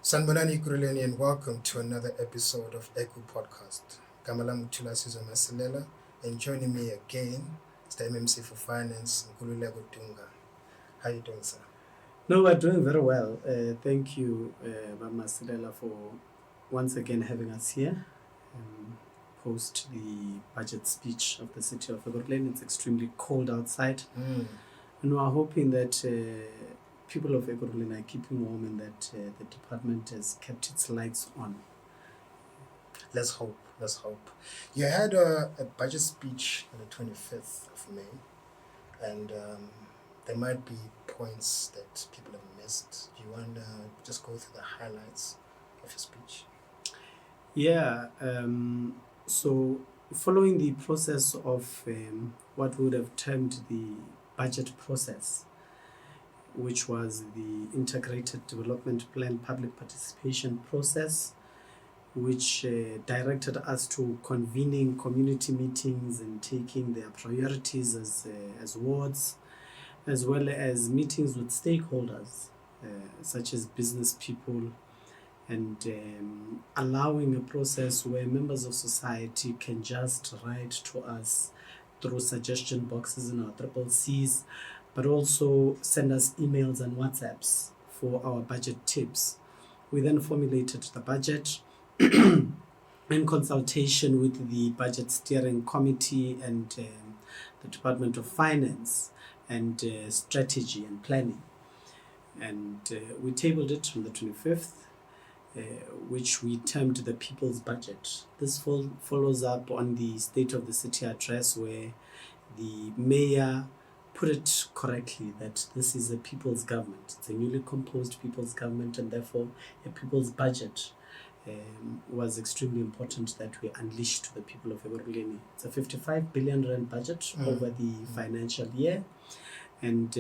Sanibonani Nkululeko and welcome to another episode of EkuPodcast. Kamalam Tulasizo Masilela, and joining me again is the MMC for Finance, Nkululeko Dunga. How are you doing, sir? No, we're doing very well. Thank you, Masilela, for once again having us here. Post the budget speech of the city of Ekurhuleni. It's extremely cold outside. And we are hoping that people of Ekurhuleni are keeping warm and that the department has kept its lights on. Let's hope. You had a budget speech on the 25th of May, and there might be points that people have missed. Do you want to just go through the highlights of your speech? Yeah. So following the process of what we would have termed the budget process, which was the Integrated Development Plan Public Participation process, which directed us to convening community meetings and taking their priorities as wards, as well as meetings with stakeholders, such as business people, and allowing a process where members of society can just write to us through suggestion boxes in our CCCs, but also send us emails and WhatsApps for our budget tips. We then formulated the budget in consultation with the Budget Steering Committee and the Department of Finance and Strategy and Planning. And we tabled it on the 25th, which we termed the People's Budget. This follows up on the State of the City address, where the mayor put it correctly that this is a people's government. It's a newly composed people's government, and therefore a people's budget was extremely important that we unleash to the people of Ekurhuleni. It's a 55 billion rand budget over the financial year, and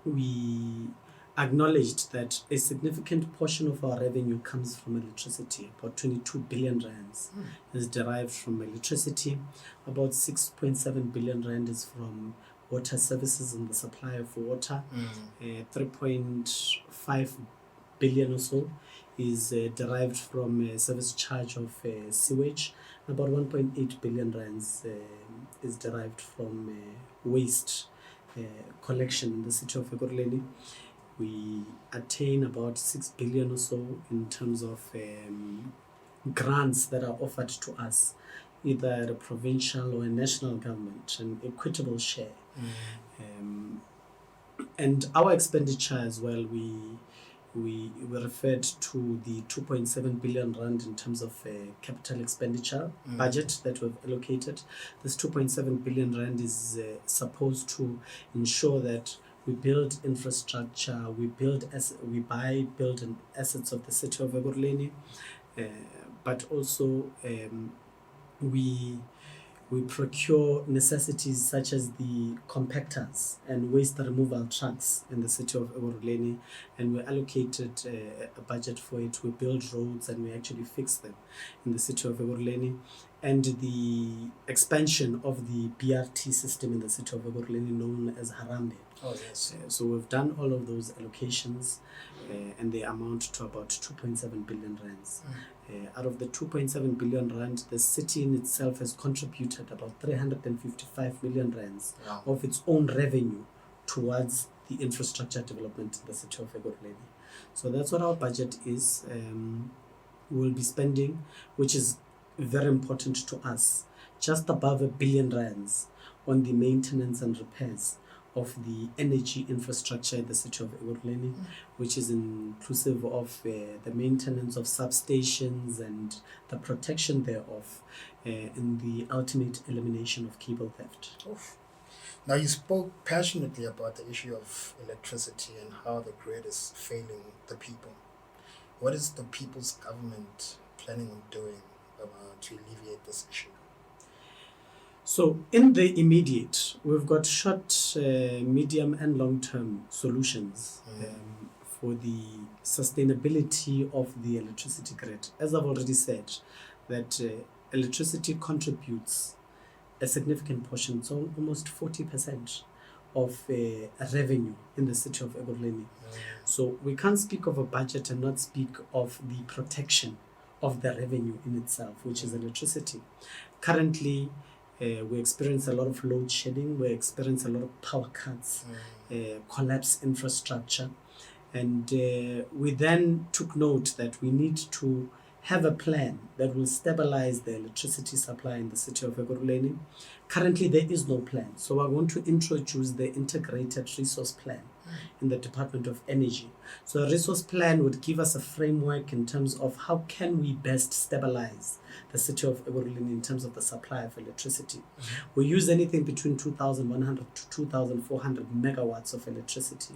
we acknowledged that a significant portion of our revenue comes from electricity. About 22 billion rands is derived from electricity. About 6.7 billion rand is from water services and the supply of water. 3.5 billion or so is derived from a service charge of sewage. About 1.8 billion rands is derived from waste collection in the city of Ekurhuleni. We attain about 6 billion or so in terms of grants that are offered to us, either at a provincial or a national government, an equitable share. And our expenditure as well, we referred to the 2.7 billion rand in terms of capital expenditure budget that we've allocated. This 2.7 billion rand is supposed to ensure that we build infrastructure, we buy, build and assets of the city of Ekurhuleni, but also we procure necessities such as the compactors and waste removal trucks in the city of Ekurhuleni, and we allocated a budget for it. We build roads and we actually fix them in the city of Ekurhuleni, and the expansion of the BRT system in the city of Ekurhuleni, known as Harambe. Oh, yes. So we've done all of those allocations, and they amount to about 2.7 billion rands. Out of the 2.7 billion rand, the city in itself has contributed about 355 million rands of its own revenue towards the infrastructure development in the city of Ekurhuleni. So that's what our budget is. We'll be spending, which is very important to us, just above 1 billion rands on the maintenance and repairs of the energy infrastructure in the city of Ekurhuleni, which is inclusive of the maintenance of substations and the protection thereof, and the ultimate elimination of cable theft. Oof. Now, you spoke passionately about the issue of electricity and how the grid is failing the people. What is the people's government planning on doing to alleviate this issue? So in the immediate, we've got short, medium and long-term solutions for the sustainability of the electricity grid. As I've already said, that electricity contributes a significant portion, so almost 40% of revenue in the city of Ekurhuleni. So we can't speak of a budget and not speak of the protection of the revenue in itself, which is electricity. Currently, we experience a lot of load shedding, we experience a lot of power cuts, collapsed infrastructure, and we then took note that we need to have a plan that will stabilize the electricity supply in the city of Ekurhuleni. Currently, there is no plan, so we're going to introduce the integrated resource plan in the Department of Energy. So a resource plan would give us a framework in terms of how can we best stabilize the city of Ekurhuleni in terms of the supply of electricity. We use anything between 2,100 to 2,400 megawatts of electricity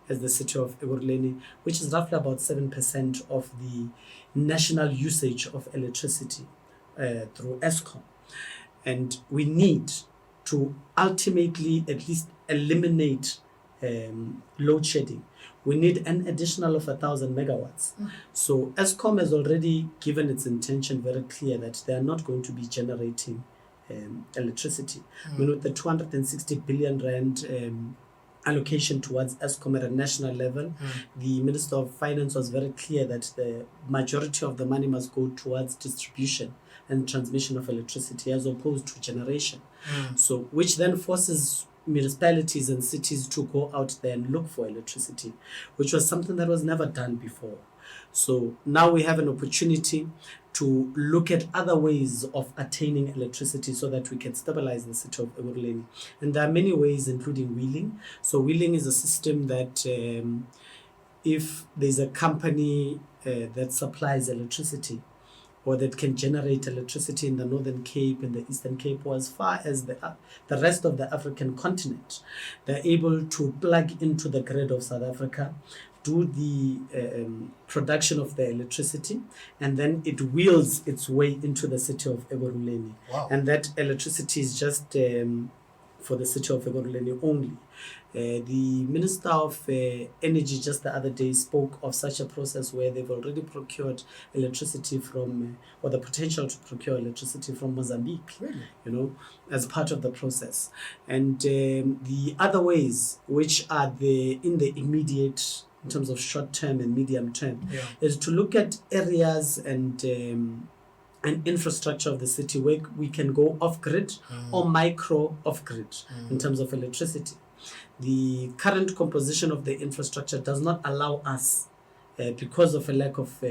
as the city of Ekurhuleni, which is roughly about 7% of the national usage of electricity through Eskom. And we need to ultimately at least eliminate load shedding. We need an additional of 1,000 megawatts. So Eskom has already given its intention very clear that they are not going to be generating electricity. I mean, with the 260 billion rand allocation towards Eskom at a national level, the Minister of Finance was very clear that the majority of the money must go towards distribution and transmission of electricity as opposed to generation. So which then forces municipalities and cities to go out there and look for electricity, which was something that was never done before. So now we have an opportunity to look at other ways of attaining electricity so that we can stabilize the city of Ekurhuleni. And there are many ways, including wheeling. So wheeling is a system that if there's a company that supplies electricity or that can generate electricity in the Northern Cape and the Eastern Cape or as far as the rest of the African continent, they're able to plug into the grid of South Africa, do the production of the electricity, and then it wheels its way into the city of Ekurhuleni. Wow. And that electricity is just for the city of Ekurhuleni only. The Minister of Energy just the other day spoke of such a process where they've already procured electricity from, or the potential to procure electricity from Mozambique, Really? as part of the process. And the other ways, which are in the immediate, in terms of short term and medium term, is to look at areas and infrastructure of the city where we can go off grid or micro off grid in terms of electricity. The current composition of the infrastructure does not allow us, because of a lack of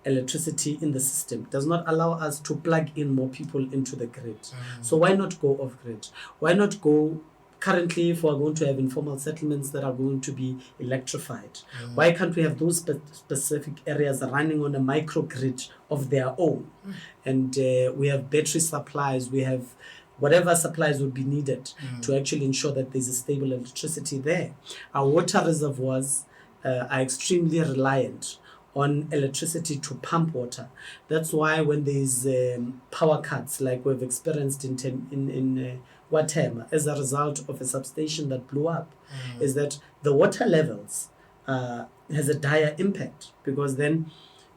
electricity in the system, does not allow us to plug in more people into the grid. So why not go off grid? Why not go currently, if we're going to have informal settlements that are going to be electrified, why can't we have those specific areas running on a microgrid of their own? And we have battery supplies, we have whatever supplies would be needed to actually ensure that there's a stable electricity there. Our water reservoirs are extremely reliant on electricity to pump water. That's why when there's power cuts like we've experienced in Watem as a result of a substation that blew up, is that the water levels has a dire impact, because then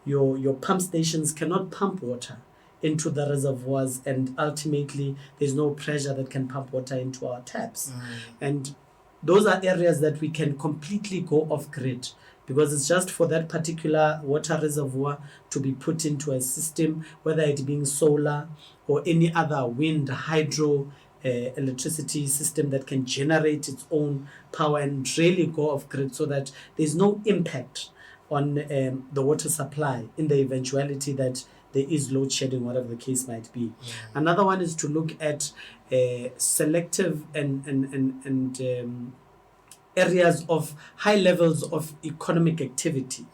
your pump stations cannot pump water into the reservoirs, and ultimately there's no pressure that can pump water into our taps. And those are areas that we can completely go off grid, because it's just for that particular water reservoir to be put into a system, whether it being solar or any other wind, hydro, electricity system that can generate its own power and really go off grid, so that there's no impact on the water supply in the eventuality that there is load shedding, whatever the case might be. Another one is to look at selective and areas of high levels of economic activity.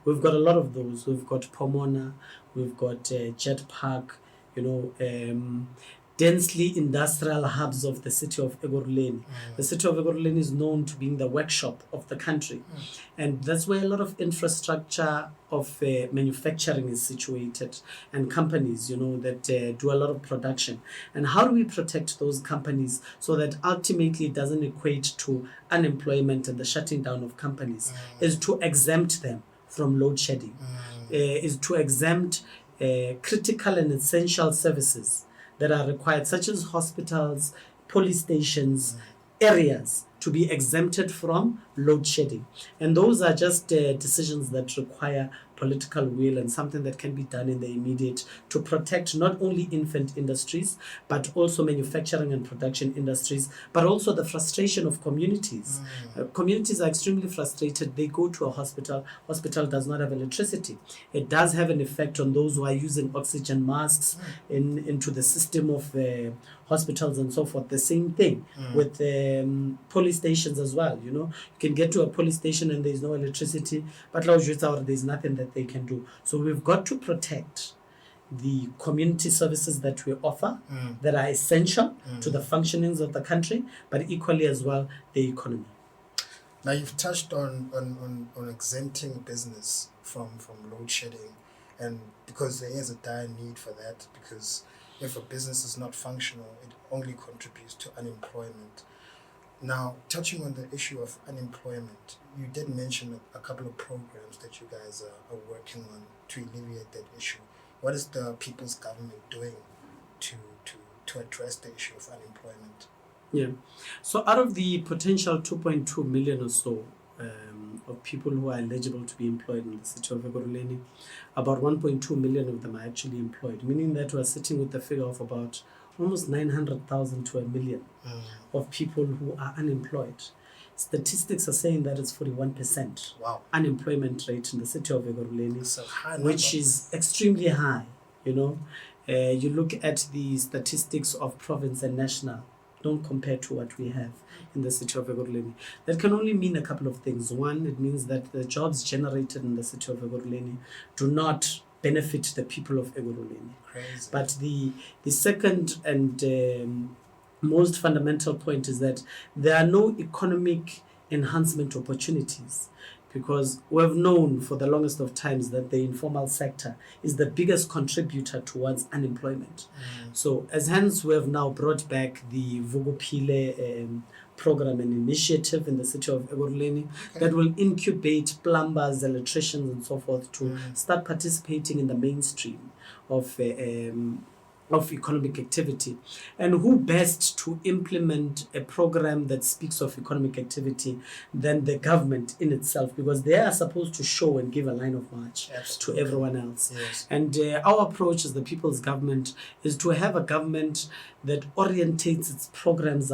We've got a lot of those. We've got Pomona, we've got Jet Park, densely industrial hubs of the city of Ekurhuleni. The city of Ekurhuleni is known to being the workshop of the country. And that's where a lot of infrastructure of manufacturing is situated, and companies, that do a lot of production. And how do we protect those companies so that ultimately it doesn't equate to unemployment and the shutting down of companies? Is to exempt them from load shedding, is to exempt critical and essential services that are required, such as hospitals, police stations, areas to be exempted from load shedding. And those are just decisions that require political will and something that can be done in the immediate to protect not only infant industries, but also manufacturing and production industries, but also the frustration of communities. Communities are extremely frustrated. They go to a hospital does not have electricity. It does have an effect on those who are using oxygen masks into the system of hospitals and so forth. The same thing with police stations as well. You can get to a police station and there's no electricity, but there's nothing that they can do. So we've got to protect the community services that we offer that are essential to the functionings of the country, but equally as well the economy. Now you've touched on exempting business from load shedding, and because there is a dire need for that, because if a business is not functional, it only contributes to unemployment. Now, touching on the issue of unemployment, you did mention a couple of programs that you guys are working on to alleviate that issue. What is the people's government doing to address the issue of unemployment? Yeah. So out of the potential 2.2 million or so of people who are eligible to be employed in the city of Ekurhuleni, about 1.2 million of them are actually employed, meaning that we're sitting with a figure of about almost 900,000 to a million of people who are unemployed. Statistics are saying that it's 41% unemployment rate in the city of Ekurhuleni, which is extremely high. You look at the statistics of province and national, don't compare to what we have in the city of Ekurhuleni. That can only mean a couple of things. One, it means that the jobs generated in the city of Ekurhuleni do not benefit the people of Ekurhuleni. Crazy. But the second and most fundamental point is that there are no economic enhancement opportunities, because we've known for the longest of times that the informal sector is the biggest contributor towards unemployment. So as hence we have now brought back the Vuguphile program and initiative in the city of Ekurhuleni that will incubate plumbers, electricians and so forth to start participating in the mainstream of economic activity. And who best to implement a program that speaks of economic activity than the government in itself, because they are supposed to show and give a line of march to everyone else. Yes. And our approach as the people's government is to have a government that orientates its programs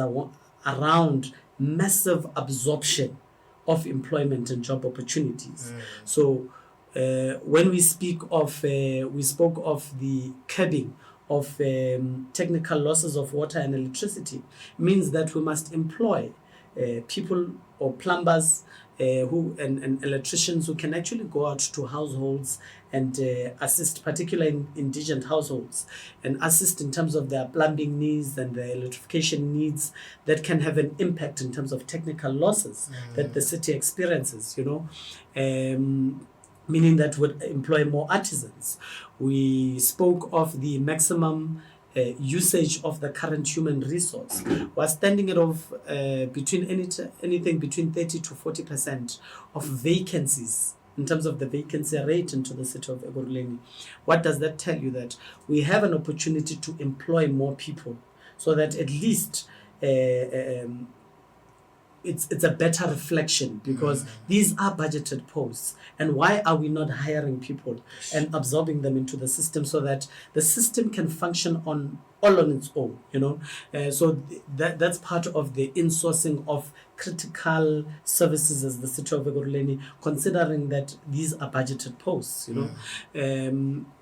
around massive absorption of employment and job opportunities. So when we spoke of the curbing of technical losses of water and electricity, means that we must employ people or plumbers and electricians who can actually go out to households and assist, particularly in indigent households, and assist in terms of their plumbing needs and their electrification needs that can have an impact in terms of technical losses that the city experiences, meaning that would employ more artisans. We spoke of the maximum usage of the current human resource. We're standing it off between anything between 30 to 40% of vacancies in terms of the vacancy rate into the city of Ekurhuleni. What does that tell you? That we have an opportunity to employ more people, so that at least it's a better reflection, because these are budgeted posts. And why are we not hiring people and absorbing them into the system so that the system can function all on its own, so that's part of the insourcing of critical services as the city of Ekurhuleni, considering that these are budgeted posts,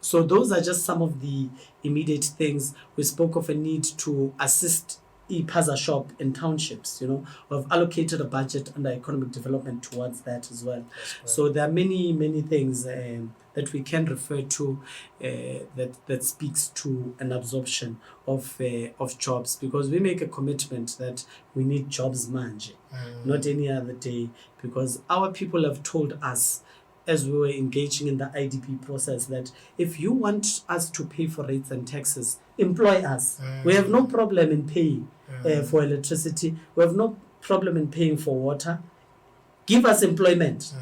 so those are just some of the immediate things. We spoke of a need to assist e-Paza shop in townships. We've allocated a budget under economic development towards that as well. So there are many things that we can refer to that speaks to an absorption of jobs, because we make a commitment that we need jobs manje, not any other day, because our people have told us as we were engaging in the IDP process that if you want us to pay for rates and taxes, employ us. We have no problem in paying for electricity. We have no problem in paying for water. Give us employment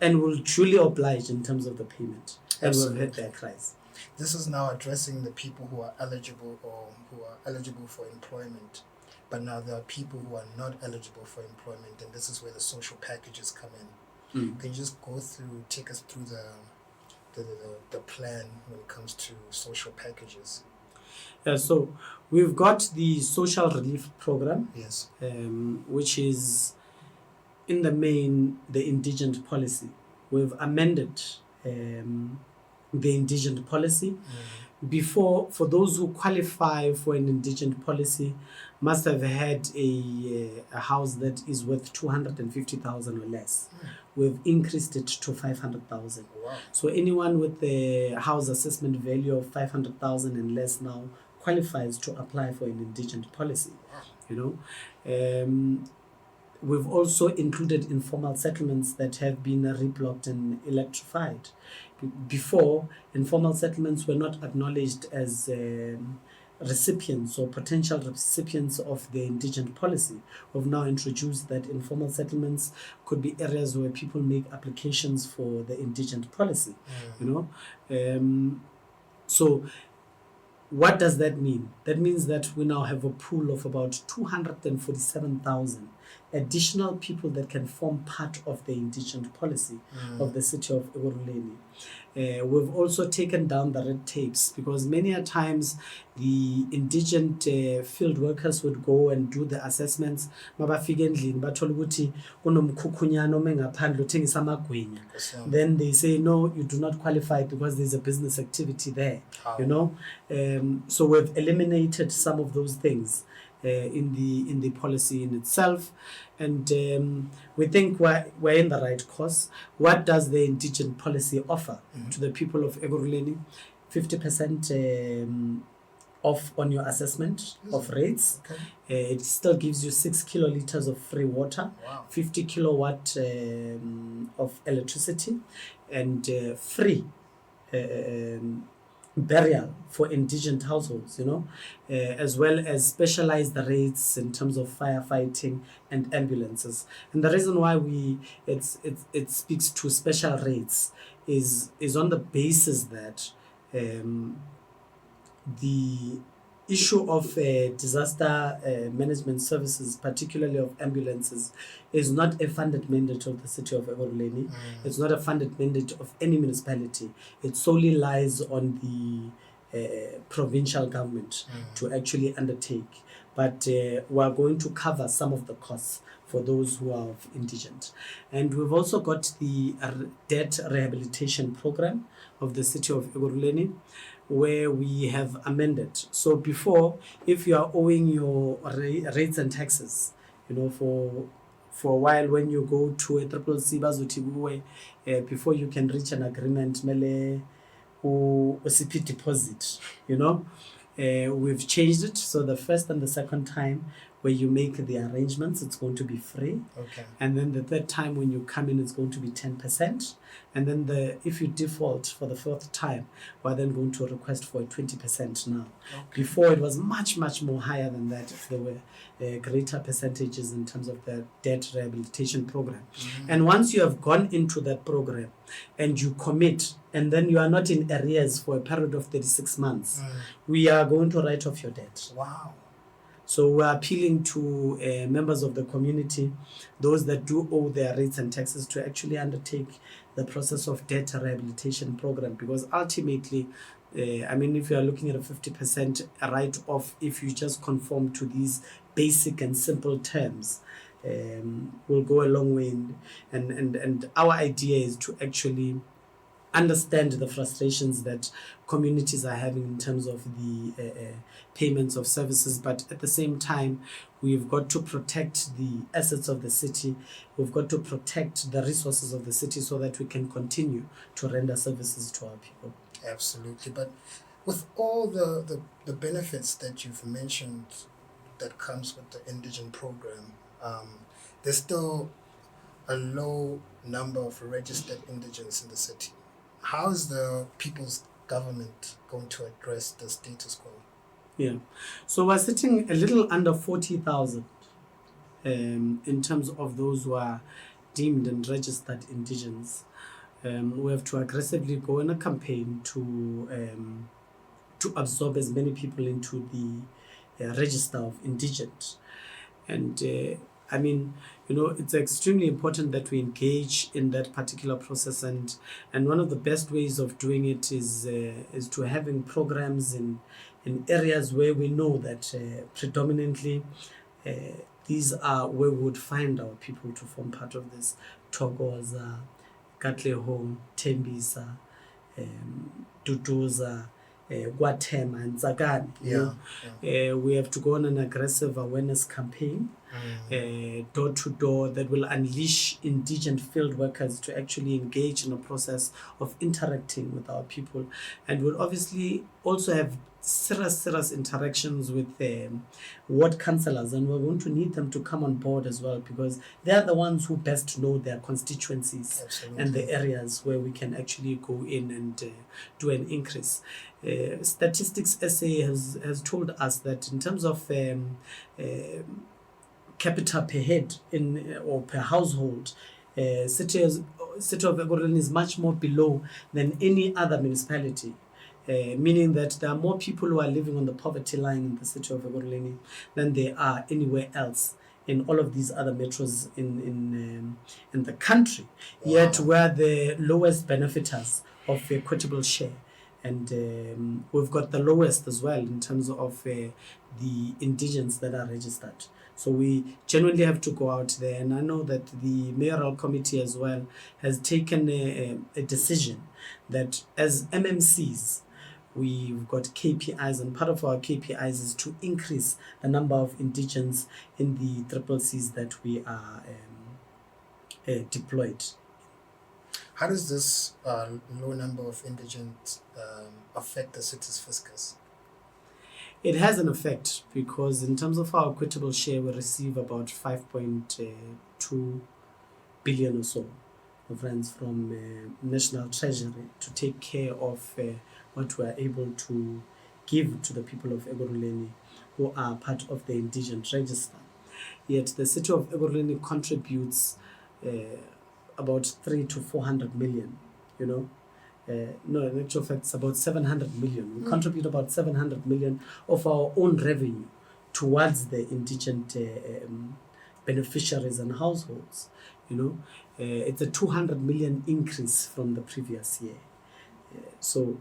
and we'll duly oblige in terms of the payment. And we've heard their cries. This is now addressing the people who are eligible or who are eligible for employment. But now there are people who are not eligible for employment, and this is where the social packages come in. Can you just take us through the plan when it comes to social packages? So we've got the social relief program, Yes. which is in the main the indigent policy. We've amended the indigent policy. Before, for those who qualify for an indigent policy, must have had a house that is worth 250,000 or less. We've increased it to 500,000. Wow. So anyone with a house assessment value of 500,000 and less now qualifies to apply for an indigent policy. Wow. We've also included informal settlements that have been reblocked and electrified. Before, informal settlements were not acknowledged as recipients or potential recipients of the indigent policy. We've now introduced that informal settlements could be areas where people make applications for the indigent policy. So what does that mean? That means that we now have a pool of about 247,000 additional people that can form part of the indigent policy of the city of Ekurhuleni. We've also taken down the red tapes, because many a times the indigent field workers would go and do the assessments. Then they say, no, you do not qualify because there's a business activity there. So we've eliminated some of those things in the policy in itself, and we think we're in the right course. What does the indigent policy offer to the people of Ekurhuleni? 50% off on your assessment of rates. It still gives you 6 kiloliters of free water, 50 kilowatt of electricity, and free burial for indigent households, as well as specialized rates in terms of firefighting and ambulances. And the reason why it speaks to special rates is on the basis that the issue of disaster management services, particularly of ambulances, is not a funded mandate of the city of Ekurhuleni. It's not a funded mandate of any municipality. It solely lies on the provincial government to actually undertake. But we are going to cover some of the costs for those who are indigent. And we've also got the debt rehabilitation program of the city of Ekurhuleni, where we have amended. So before, if you are owing your rates and taxes, for a while, when you go to a CCC, before you can reach an agreement, mele OCP deposit, we've changed it. So the first and the second time where you make the arrangements, it's going to be free. Okay. And then the third time when you come in, it's going to be 10%. And then if you default for the fourth time, we're then going to request for 20% now. Okay. Before, it was much, much more higher than that if there were greater percentages in terms of the debt rehabilitation program. And once you have gone into that program and you commit, and then you are not in arrears for a period of 36 months, we are going to write off your debt. Wow. So we're appealing to members of the community, those that do owe their rates and taxes, to actually undertake the process of debt rehabilitation program, because ultimately, if you are looking at a 50% write-off, if you just conform to these basic and simple terms, will go a long way. And our idea is to actually understand the frustrations that communities are having in terms of the payments of services, but at the same time, we've got to protect the assets of the city. We've got to protect the resources of the city so that we can continue to render services to our people. Absolutely. But with all the benefits that you've mentioned that comes with the indigent program, there's still a low number of registered indigents in the city. How is the people's government going to address the status quo? Yeah, so we're sitting a little under 40,000 in terms of those who are deemed and registered indigents. We have to aggressively go in a campaign to absorb as many people into register of indigent. And I mean, it's extremely important that we engage in that particular process, and one of the best ways of doing it is to having programs in areas where we know that predominantly uh, these are where we would find our people to form part of this. Thokoza, Cllr, Tembisa, Duduza, Guatema, and Zagani. We have to go on an aggressive awareness campaign, door to door, that will unleash indigent field workers to actually engage in a process of interacting with our people, and will obviously also have serious interactions with ward councillors, and we're going to need them to come on board as well, because they are the ones who best know their constituencies. Absolutely. And the areas where we can actually go in and do an increase. Statistics SA has told us that in terms of capita per head or per household, city of Ekurhuleni is much more below than any other municipality. Meaning that there are more people who are living on the poverty line in the city of Ekurhuleni than there are anywhere else in all of these other metros in the country. Wow. Yet we are the lowest benefiters of equitable share, and we've got the lowest as well in terms of the indigents that are registered. So we genuinely have to go out there, and I know that the mayoral committee as well has taken a decision that as MMCs, we've got KPIs, and part of our KPIs is to increase the number of indigents in the CCCs that we are deployed. How does this low number of indigents affect the city's fiscus? It has an effect, because in terms of our equitable share, we receive about 5.2 billion or so of rands from National Treasury to take care of what we are able to give to the people of Ekurhuleni who are part of the indigent register. Yet the city of Ekurhuleni contributes about 300 to 400 million, no, in actual fact, it's about 700 million. We contribute about 700 million of our own revenue towards the indigent beneficiaries and households. It's a 200 million increase from the previous year. So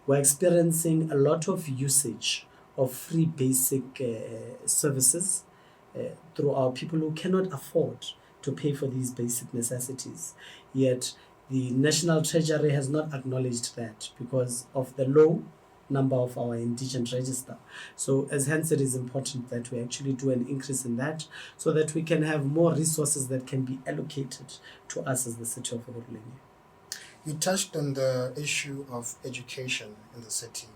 we're experiencing a lot of usage of free basic services through our people who cannot afford to pay for these basic necessities. Yet the National Treasury has not acknowledged that because of the low number of our indigent register. So as hence it is important that we actually do an increase in that, so that we can have more resources that can be allocated to us as the city of Ekurhuleni. You touched on the issue of education in the city,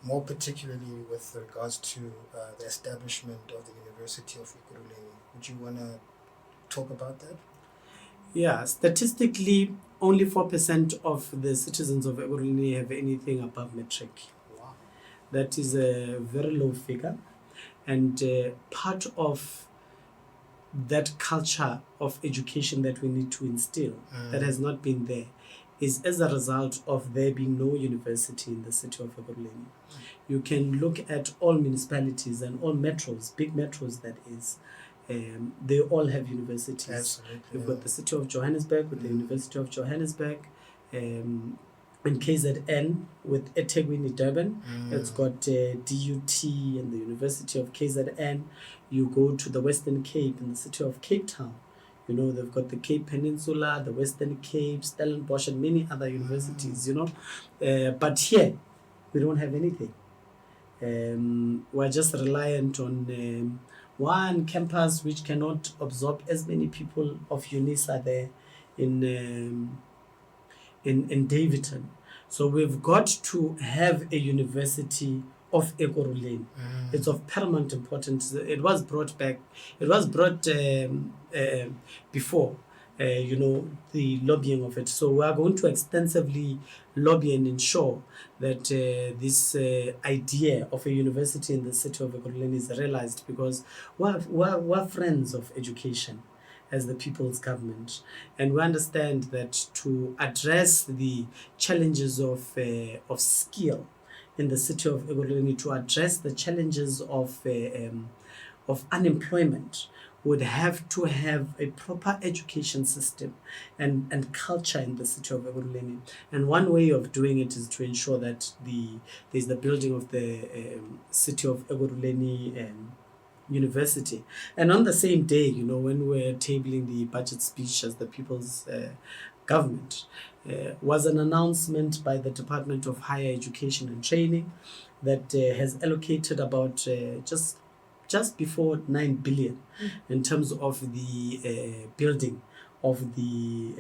more particularly with regards to the establishment of the University of Ekurhuleni. Would you want to talk about that? Yeah, statistically, only 4% of the citizens of Ekurhuleni have anything above matric. Wow. That is a very low figure. And part of that culture of education that we need to instill that has not been there is as a result of there being no university in the city of Ekurhuleni. You can look at all municipalities and all metros, big metros that is, they all have universities. Absolutely. You've got the city of Johannesburg with the University of Johannesburg, and KZN with eThekwini Durban. It's got DUT and the University of KZN. You go to the Western Cape and the city of Cape Town. They've got the Cape Peninsula, the Western Cape, Stellenbosch, and many other universities, But here, we don't have anything. We're just reliant on one campus which cannot absorb as many people of UNISA there in Davidton. So we've got to have a university of Ekurhuleni. It's of paramount importance. It was brought before, the lobbying of it. So we are going to extensively lobby and ensure that this idea of a university in the city of Ekurhuleni is realized, because we're friends of education as the people's government, and we understand that to address the challenges of skill in the city of Ekurhuleni to address the challenges of unemployment would have to have a proper education system and culture in the city of Ekurhuleni. And one way of doing it is to ensure that there's the building of the city of Ekurhuleni University. And on the same day, you know, when we're tabling the budget speech as the people's government, was an announcement by the Department of Higher Education and Training that has allocated about just before 9 billion in terms of the building of the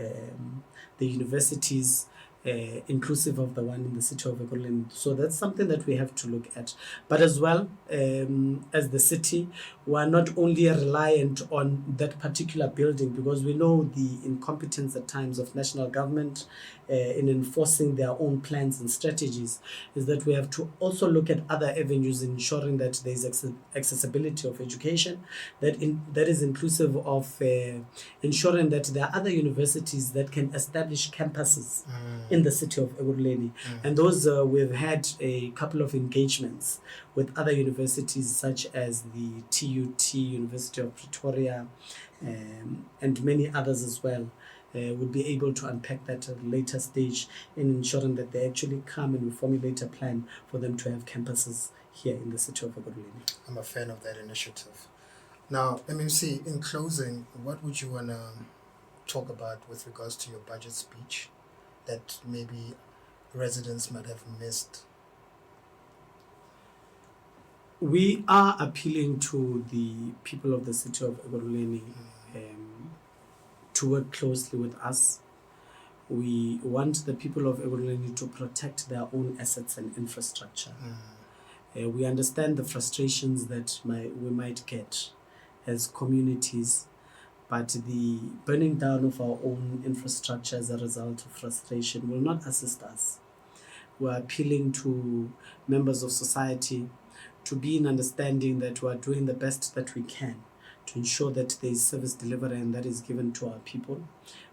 universities, inclusive of the one in the city of Ekurhuleni. So that's something that we have to look at. But as well, as the city, we are not only reliant on that particular building, because we know the incompetence at times of national government in enforcing their own plans and strategies, is that we have to also look at other avenues, ensuring that there is accessibility of education, that is inclusive of ensuring that there are other universities that can establish campuses in the city of Ekurhuleni. And those, we've had a couple of engagements with other universities such as the TUT, University of Pretoria, and many others as well. Will be able to unpack that at a later stage in ensuring that they actually come and we formulate a plan for them to have campuses here in the city of Ekurhuleni. I'm a fan of that initiative. Now, MMC, in closing, what would you want to talk about with regards to your budget speech that maybe residents might have missed? We are appealing to the people of the city of Ekurhuleni to work closely with us. We want the people of Ekurhuleni to protect their own assets and infrastructure. We understand the frustrations that we might get as communities, but the burning down of our own infrastructure as a result of frustration will not assist us. We are appealing to members of society to be in understanding that we are doing the best that we can to ensure that there is service delivery and that is given to our people.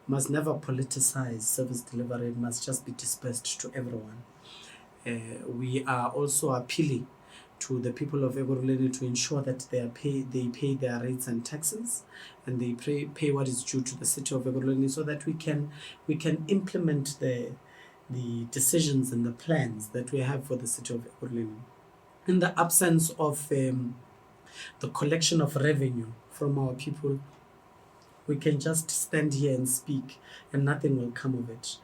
We must never politicize service delivery. It must just be dispersed to everyone. We are also appealing to the people of Ekurhuleni to ensure that they pay their rates and taxes, and they pay what is due to the city of Ekurhuleni, so that we can implement the decisions and the plans that we have for the city of Ekurhuleni. In the absence of the collection of revenue from our people, we can just stand here and speak and nothing will come of it.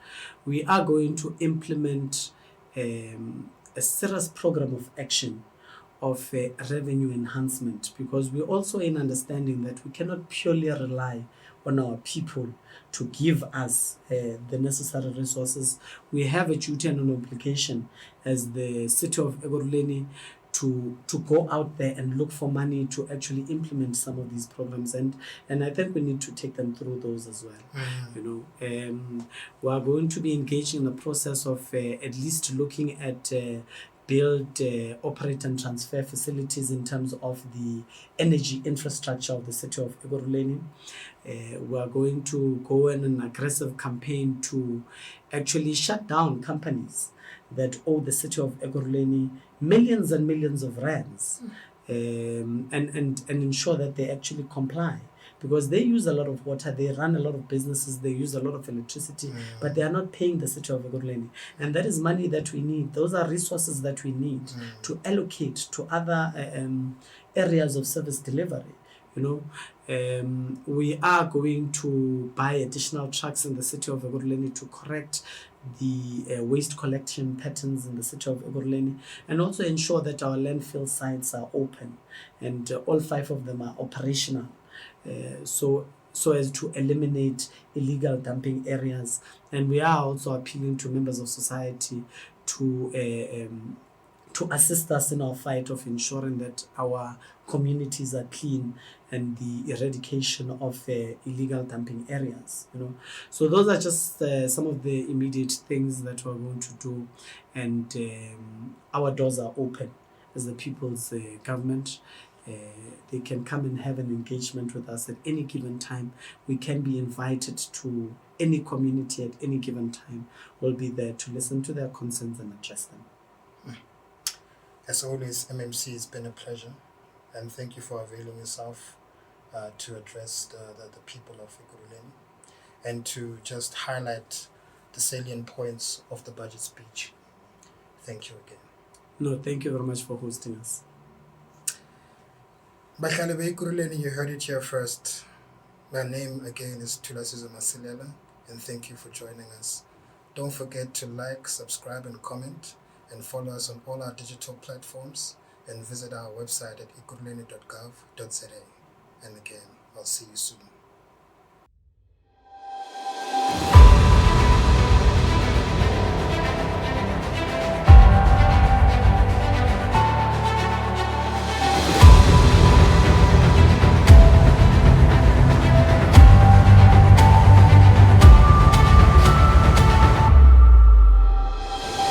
We are going to implement a serious program of action of revenue enhancement, because we're also in understanding that we cannot purely rely on our people to give us the necessary resources. We have a duty and an obligation as the city of Ekurhuleni to go out there and look for money to actually implement some of these programs, and I think we need to take them through those as well. You know, we are going to be engaging in the process of at least looking at build, operate and transfer facilities in terms of the energy infrastructure of the city of Ekurhuleni. We are going to go in an aggressive campaign to actually shut down companies that owe the city of Ekurhuleni millions and millions of rands, and ensure that they actually comply, because they use a lot of water, they run a lot of businesses, they use a lot of electricity, but they are not paying the city of Ekurhuleni. And that is money that we need. Those are resources that we need to allocate to other areas of service delivery. You know, we are going to buy additional trucks in the city of Ekurhuleni to correct the waste collection patterns in the city of Ekurhuleni, and also ensure that our landfill sites are open and all 5 of them are operational, so as to eliminate illegal dumping areas. And we are also appealing to members of society to assist us in our fight of ensuring that our communities are clean and the eradication of illegal dumping areas. You know, so those are just some of the immediate things that we're going to do, and our doors are open as the people's government. They can come and have an engagement with us at any given time. We can be invited to any community at any given time. We'll be there to listen to their concerns and address them. As always, MMC, it's been a pleasure, and thank you for availing yourself to address the people of Ekurhuleni and to just highlight the salient points of the budget speech. Thank you again. No, thank you very much for hosting us. Bahlali be-Ekurhuleni, you heard it here first. My name again is Thulasizwe Masilela, and thank you for joining us. Don't forget to like, subscribe, and comment, and follow us on all our digital platforms, and visit our website at ekurhuleni.gov.za. And again, I'll see you soon.